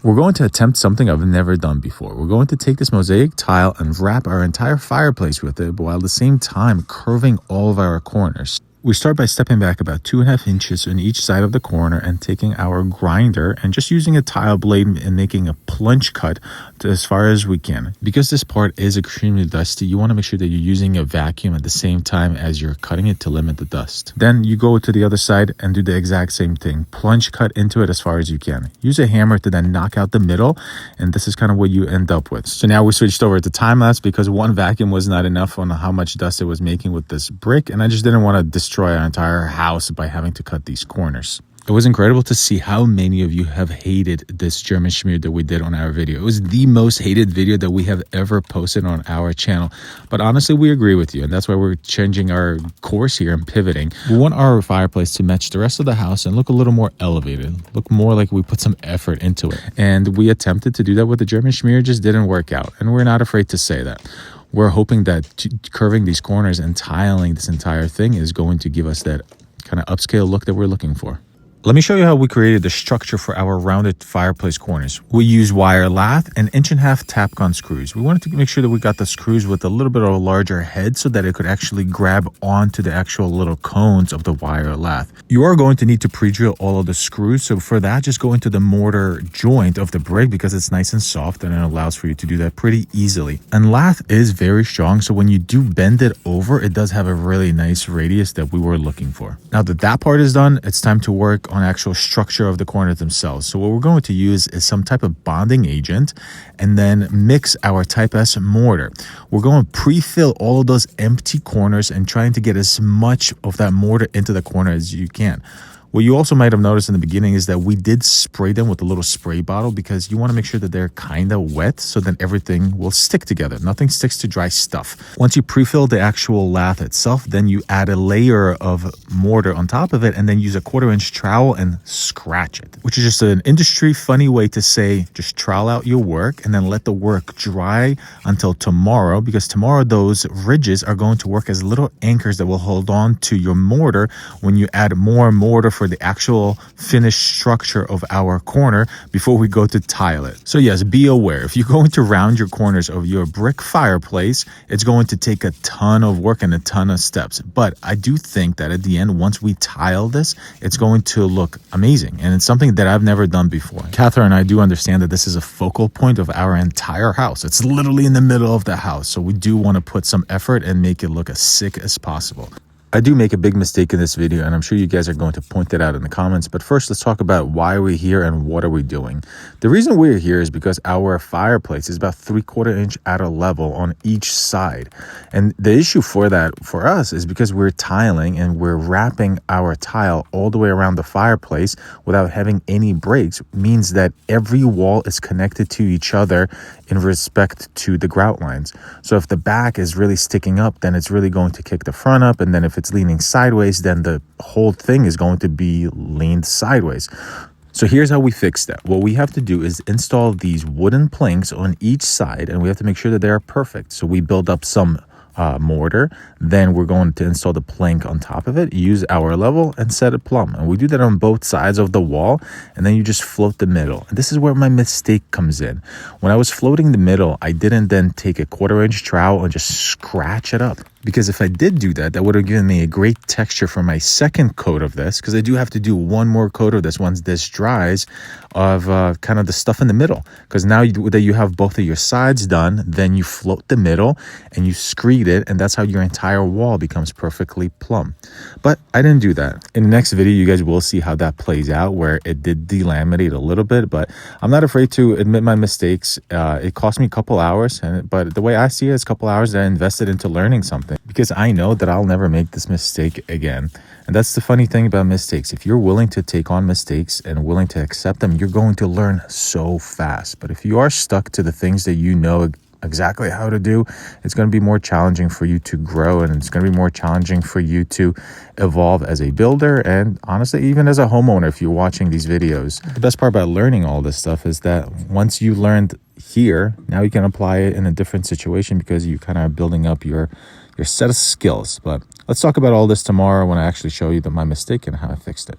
We're going to attempt something I've never done before. We're going to take this mosaic tile and wrap our entire fireplace with it, while at the same time curving all of our corners. We start by stepping back about 2.5 inches on each side of the corner and taking our grinder and just using a tile blade and making a plunge cut to as far as we can. Because this part is extremely dusty, you want to make sure that you're using a vacuum at the same time as you're cutting it to limit the dust. Then you go to the other side and do the exact same thing. Plunge cut into it as far as you can. Use a hammer to then knock out the middle, and this is kind of what you end up with. So now we switched over to time-lapse because one vacuum was not enough on how much dust it was making with this brick, and I just didn't want to destroy our entire house by having to cut these corners. It was incredible to see how many of you have hated this German schmear that we did on our video. It was the most hated video that we have ever posted on our channel. But honestly, we agree with you, and that's why we're changing our course here and pivoting. We want our fireplace to match the rest of the house and look a little more elevated, look more like we put some effort into it. And we attempted to do that with the German schmear, just didn't work out, and we're not afraid to say that. We're hoping that curving these corners and tiling this entire thing is going to give us that kind of upscale look that we're looking for. Let me show you how we created the structure for our rounded fireplace corners. We use wire lath and 1.5-inch Tapcon screws. We wanted to make sure that we got the screws with a little bit of a larger head so that it could actually grab onto the actual little cones of the wire lath. You are going to need to pre-drill all of the screws. So for that, just go into the mortar joint of the brick because it's nice and soft and it allows for you to do that pretty easily. And lath is very strong, so when you do bend it over, it does have a really nice radius that we were looking for. Now that part is done, it's time to work on actual structure of the corners themselves. So what we're going to use is some type of bonding agent and then mix our type S mortar. We're going to pre-fill all of those empty corners and trying to get as much of that mortar into the corner as you can. What you also might have noticed in the beginning is that we did spray them with a little spray bottle because you want to make sure that they're kind of wet so then everything will stick together. Nothing sticks to dry stuff. Once you pre-fill the actual lath itself, then you add a layer of mortar on top of it and then use a 1/4-inch trowel and scratch it, which is just an industry funny way to say just trowel out your work and then let the work dry until tomorrow, because tomorrow those ridges are going to work as little anchors that will hold on to your mortar when you add more mortar for the actual finished structure of our corner before we go to tile it. So yes, be aware, if you're going to round your corners of your brick fireplace, it's going to take a ton of work and a ton of steps. But I do think that at the end, once we tile this, it's going to look amazing. And it's something that I've never done before. Catherine and I do understand that this is a focal point of our entire house. It's literally in the middle of the house. So we do want to put some effort and make it look as sick as possible. I do make a big mistake in this video, and I'm sure you guys are going to point it out in the comments. But first, let's talk about why we're here and what are we doing. The reason we're here is because our fireplace is about 3/4-inch at a level on each side. And the issue for that, for us, is because we're tiling and we're wrapping our tile all the way around the fireplace without having any breaks, means that every wall is connected to each other in respect to the grout lines. So if the back is really sticking up, then it's really going to kick the front up. And then if it's leaning sideways, then the whole thing is going to be leaned sideways. So here's how we fix that. What we have to do is install these wooden planks on each side, and we have to make sure that they're perfect. So we build up some mortar, then we're going to install the plank on top of it, use our level, and set it plumb. And we do that on both sides of the wall, and then you just float the middle. And this is where my mistake comes in. When I was floating the middle, I didn't then take a 1/4-inch trowel and just scratch it up. Because if I did do that, that would have given me a great texture for my second coat of this, because I do have to do one more coat of this once this dries, of kind of the stuff in the middle. Because now that you have both of your sides done, then you float the middle and you screed it, and that's how your entire wall becomes perfectly plumb. But I didn't do that. In the next video, you guys will see how that plays out, where it did delaminate a little bit, but I'm not afraid to admit my mistakes. It cost me a couple hours, but the way I see it, it's a couple hours that I invested into learning something, because I know that I'll never make this mistake again. And that's the funny thing about mistakes. If you're willing to take on mistakes and willing to accept them, you're going to learn so fast. But if you are stuck to the things that you know exactly how to do, it's going to be more challenging for you to grow, and it's going to be more challenging for you to evolve as a builder, and honestly, even as a homeowner, if you're watching these videos. The best part about learning all this stuff is that once you learned here, now you can apply it in a different situation because you kind of building up your set of skills. But let's talk about all this tomorrow when I actually show you my mistake and how I fixed it.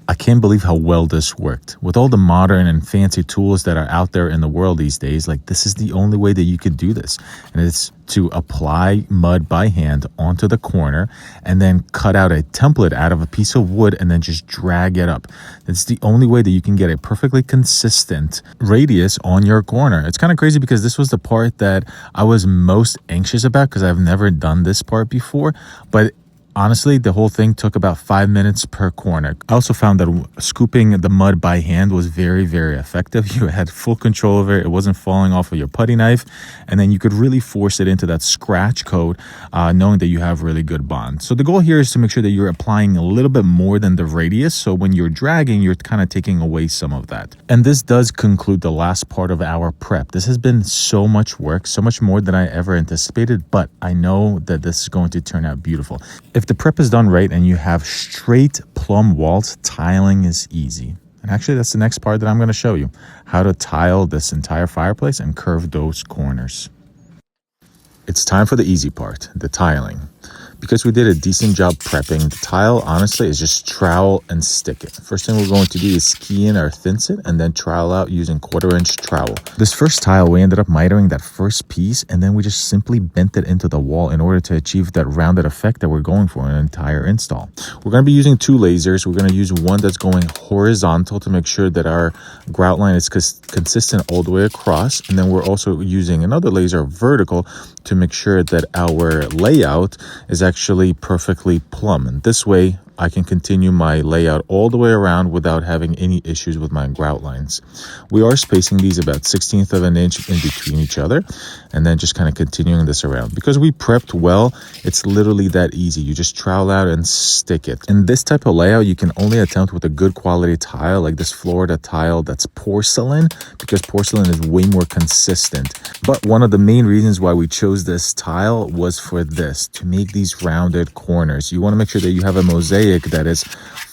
I can't believe how well this worked. With all the modern and fancy tools that are out there in the world these days, like this is the only way that you could do this. And it's to apply mud by hand onto the corner and then cut out a template out of a piece of wood and then just drag it up. It's the only way that you can get a perfectly consistent radius on your corner. It's kind of crazy because this was the part that I was most anxious about because I've never done this part before, but honestly, the whole thing took about 5 minutes per corner. I also found that scooping the mud by hand was very, very effective. You had full control over it. It wasn't falling off of your putty knife. And then you could really force it into that scratch coat, knowing that you have really good bond. So the goal here is to make sure that you're applying a little bit more than the radius. So when you're dragging, you're kind of taking away some of that. And this does conclude the last part of our prep. This has been so much work, so much more than I ever anticipated, but I know that this is going to turn out beautiful. If the prep is done right and you have straight plumb walls, tiling is easy. And actually, that's the next part that I'm going to show you, how to tile this entire fireplace and curve those corners. It's time for the easy part, the tiling. Because we did a decent job prepping, the tile honestly is just trowel and stick it. First thing we're going to do is ski in our thinset and then trowel out using 1/4-inch trowel. This first tile, we ended up mitering that first piece and then we just simply bent it into the wall in order to achieve that rounded effect that we're going for in an entire install. We're going to be using 2 lasers. We're going to use one that's going horizontal to make sure that our grout line is consistent all the way across. And then we're also using another laser vertical to make sure that our layout is actually perfectly plumb. And this way I can continue my layout all the way around without having any issues with my grout lines. We are spacing these about 1/16 of an inch in between each other and then just kind of continuing this around. Because we prepped well, it's literally that easy. You just trowel out and stick it. In this type of layout, you can only attempt with a good quality tile like this Florida tile that's porcelain, because porcelain is way more consistent. But one of the main reasons why we chose this tile was for this, to make these rounded corners. You want to make sure that you have a mosaic that is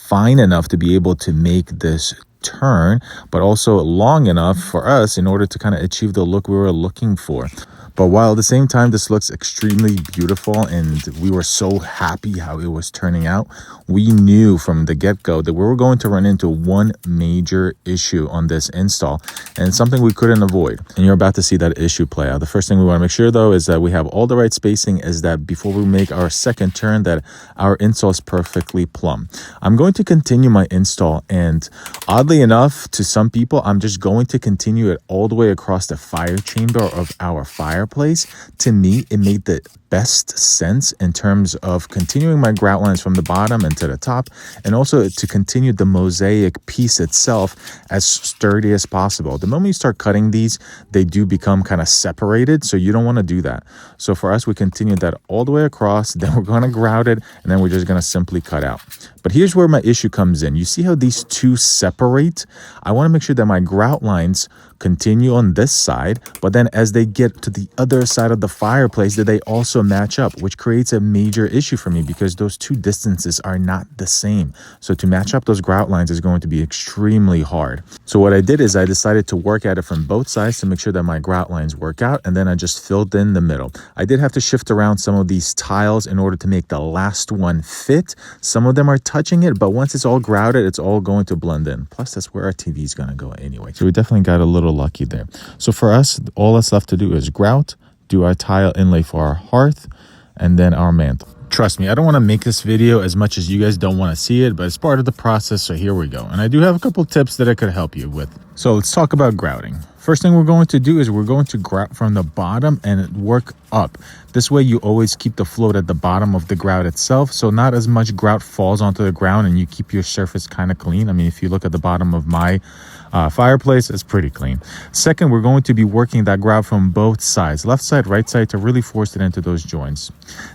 fine enough to be able to make this turn, but also long enough for us in order to kind of achieve the look we were looking for. But while at the same time this looks extremely beautiful and we were so happy how it was turning out, we knew from the get-go that we were going to run into one major issue on this install, and it's something we couldn't avoid. And you're about to see that issue play out. The first thing we want to make sure though is that we have all the right spacing, is that before we make our second turn that our install is perfectly plumb. I'm going to continue my install, and oddly enough to some people, I'm just going to continue it all the way across the fire chamber of our fireplace. To me, it made the best sense in terms of continuing my grout lines from the bottom and to the top, and also to continue the mosaic piece itself as sturdy as possible. The moment you start cutting these, they do become kind of separated, so you don't want to do that. So for us, we continued that all the way across, then we're going to grout it, and then we're just going to simply cut out. But here's where my issue comes in. You see how these two separate? I want to make sure that my grout lines continue on this side, but then as they get to the other side of the fireplace, that they also match up, which creates a major issue for me because those two distances are not the same. So to match up those grout lines is going to be extremely hard. So what I did is I decided to work at it from both sides to make sure that my grout lines work out, and then I just filled in the middle. I did have to shift around some of these tiles in order to make the last one fit. Some of them are touching it, but once it's all grouted, it's all going to blend in. Plus, that's where our TV is going to go anyway. So we definitely got a little lucky there. So for us, all that's left to do is grout, do our tile inlay for our hearth, and then our mantle. Trust me, I don't want to make this video as much as you guys don't want to see it, but it's part of the process, so here we go. And I do have a couple tips that I could help you with. So let's talk about grouting. First thing we're going to do is we're going to grout from the bottom and work up. This way you always keep the float at the bottom of the grout itself, so not as much grout falls onto the ground and you keep your surface kind of clean. I mean, if you look at the bottom of my fireplace, it's pretty clean. Second, we're going to be working that grout from both sides, left side, right side, to really force it into those joints.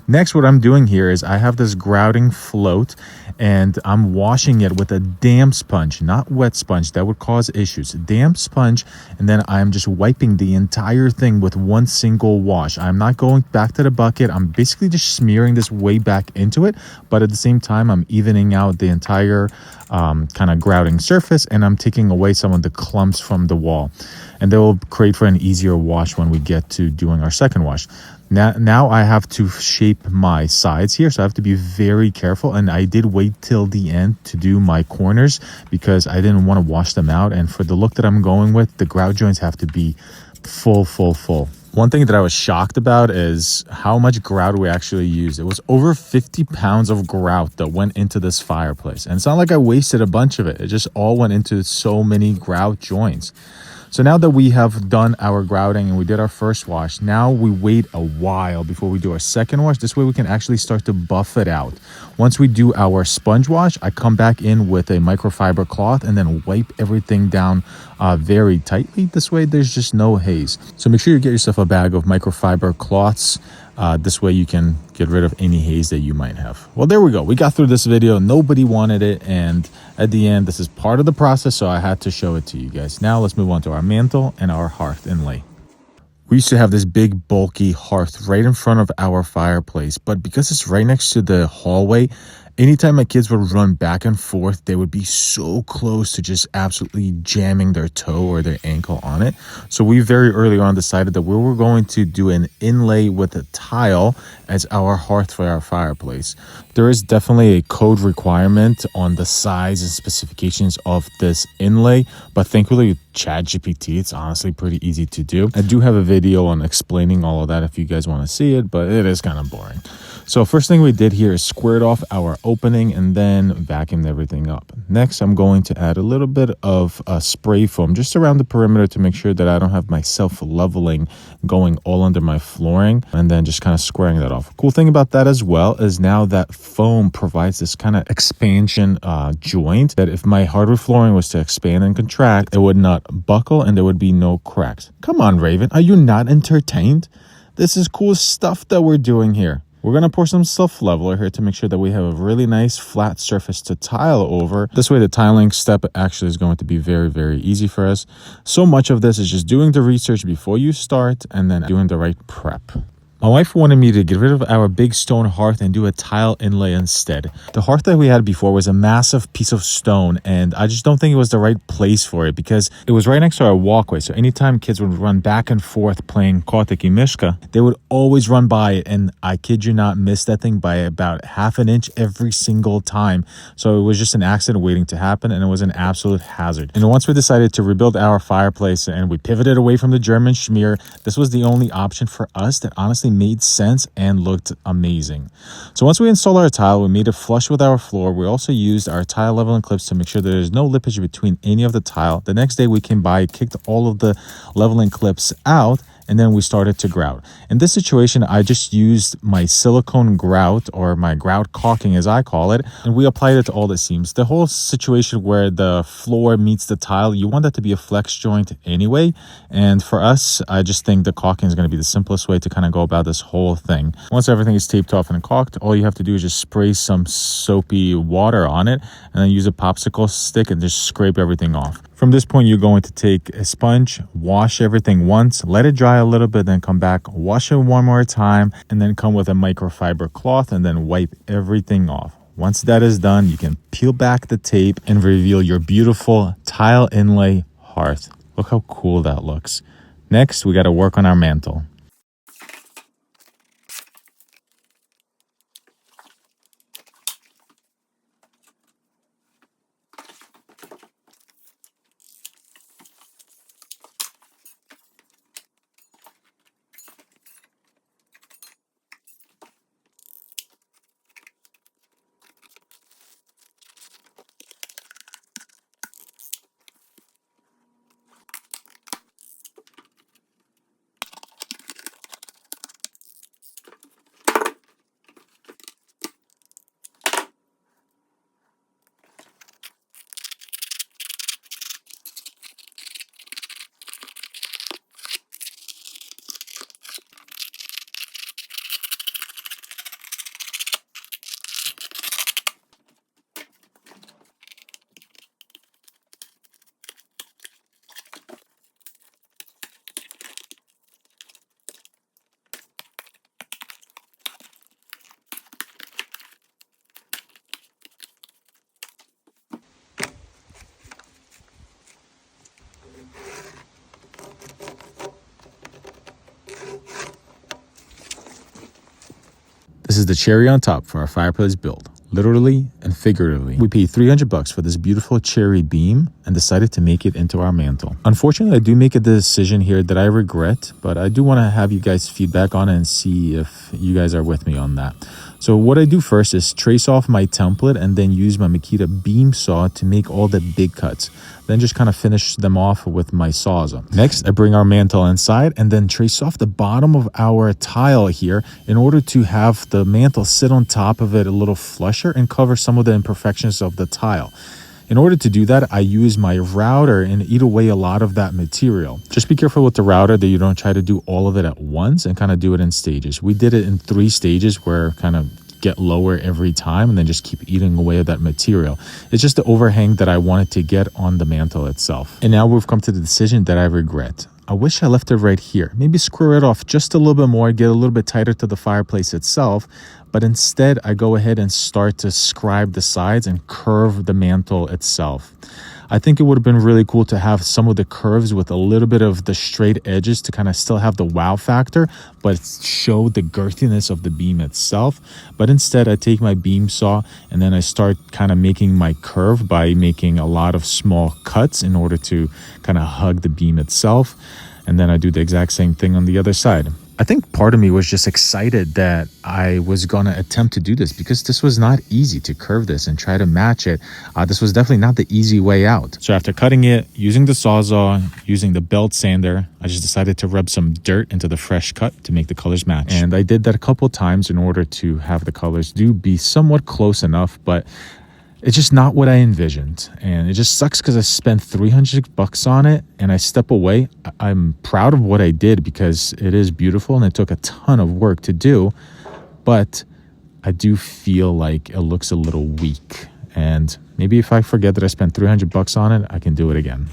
Next, what I'm doing here is I have this grouting float and I'm washing it with a damp sponge, not wet sponge. That would cause issues. Damp sponge, and then I'm just wiping the entire thing with one single wash. I'm not going back to the bucket. I'm basically just smearing this way back into it, but at the same time, I'm evening out the entire kind of grouting surface, and I'm taking away some of the clumps from the wall, and they will create for an easier wash when we get to doing our second wash. Now I have to shape my sides here, so I have to be very careful. And I did wait till the end to do my corners because I didn't want to wash them out. And for the look that I'm going with, the grout joints have to be full. One thing that I was shocked about is how much grout we actually used. It was over 50 pounds of grout that went into this fireplace. And it's not like I wasted a bunch of it. It just all went into so many grout joints. So now that we have done our grouting and we did our first wash, now we wait a while before we do our second wash. This way we can actually start to buff it out. Once we do our sponge wash, I come back in with a microfiber cloth and then wipe everything down very tightly. This way there's just no haze. So make sure you get yourself a bag of microfiber cloths. This way you can get rid of any haze that you might have. Well, there we go. We got through this video. Nobody wanted it. And at the end, this is part of the process, so I had to show it to you guys. Now let's move on to our mantle and our hearth inlay. We used to have this big bulky hearth right in front of our fireplace, but because it's right next to the hallway, anytime my kids would run back and forth, they would be so close to just absolutely jamming their toe or their ankle on it. So we very early on decided that we were going to do an inlay with a tile as our hearth for our fireplace. There is definitely a code requirement on the size and specifications of this inlay, but thankfully with ChatGPT, it's honestly pretty easy to do. I do have a video on explaining all of that if you guys want to see it, but it is kind of boring. So first thing we did here is squared off our opening and then vacuumed everything up. Next, I'm going to add a little bit of spray foam just around the perimeter to make sure that I don't have my self-leveling going all under my flooring, and then just kind of squaring that off. Cool thing about that as well is now that foam provides this kind of expansion joint that if my hardwood flooring was to expand and contract, it would not buckle and there would be no cracks. Come on, Raven, are you not entertained? This is cool stuff that we're doing here. We're going to pour some self-leveler here to make sure that we have a really nice flat surface to tile over. This way the tiling step actually is going to be very easy for us. So much of this is just doing the research before you start and then doing the right prep. My wife wanted me to get rid of our big stone hearth and do a tile inlay instead. The hearth that we had before was a massive piece of stone, and I just don't think it was the right place for it because it was right next to our walkway. So anytime kids would run back and forth playing Kotiki Mishka, they would always run by it, and I kid you not, miss that thing by about half an inch every single time. So it was just an accident waiting to happen, and it was an absolute hazard. And once we decided to rebuild our fireplace and we pivoted away from the German schmear, this was the only option for us that honestly made sense and looked amazing. So once we installed our tile, we made it flush with our floor. We also used our tile leveling clips to make sure that there's no lippage between any of the tile. The next day we came by, kicked all of the leveling clips out, and then we started to grout. In this situation, I just used my silicone grout, or my grout caulking as I call it, and we applied it to all the seams. The whole situation where the floor meets the tile, you want that to be a flex joint anyway, and for us, I just think the caulking is going to be the simplest way to kind of go about this whole thing. Once everything is taped off and caulked, all you have to do is just spray some soapy water on it, and then use a popsicle stick and just scrape everything off. From this point, you're going to take a sponge, wash everything once, let it dry a little bit, then come back, wash it one more time, and then come with a microfiber cloth and then wipe everything off. Once that is done, you can peel back the tape and reveal your beautiful tile inlay hearth. Look how cool that looks. Next, we got to work on our mantle. this is the cherry on top for our fireplace build. Literally and figuratively. We paid $300 for this beautiful cherry beam and decided to make it into our mantle. Unfortunately, I do make a decision here that I regret, but I do want to have you guys feedback on it and see if you guys are with me on that. So what I do first is trace off my template and then use my Makita beam saw to make all the big cuts. Then just kind of finish them off with my Sawzall. Next, I bring our mantle inside and then trace off the bottom of our tile here in order to have the mantle sit on top of it a little flusher and cover some of the imperfections of the tile. In order to do that, I use my router and eat away a lot of that material. Just be careful with the router that you don't try to do all of it at once and kind of do it in stages. We did it in 3 stages where kind of get lower every time and then just keep eating away at that material. It's just the overhang that I wanted to get on the mantle itself. And now we've come to the decision that I regret. I wish I left it right here. Maybe screw it off just a little bit more, get a little bit tighter to the fireplace itself. But instead, I go ahead and start to scribe the sides and curve the mantle itself. I think it would have been really cool to have some of the curves with a little bit of the straight edges to kind of still have the wow factor, but show the girthiness of the beam itself. But instead, I take my beam saw and then I start kind of making my curve by making a lot of small cuts in order to kind of hug the beam itself. And then I do the exact same thing on the other side. I think part of me was just excited that I was going to attempt to do this because this was not easy to curve this and try to match it. This was definitely not the easy way out. So after cutting it, using the Sawzall, using the belt sander, I just decided to rub some dirt into the fresh cut to make the colors match. And I did that a couple times in order to have the colors be somewhat close enough, but it's just not what I envisioned. And it just sucks because I spent $300 on it and I step away. I'm proud of what I did because it is beautiful and it took a ton of work to do. But I do feel like it looks a little weak. And maybe if I forget that I spent $300 on it, I can do it again.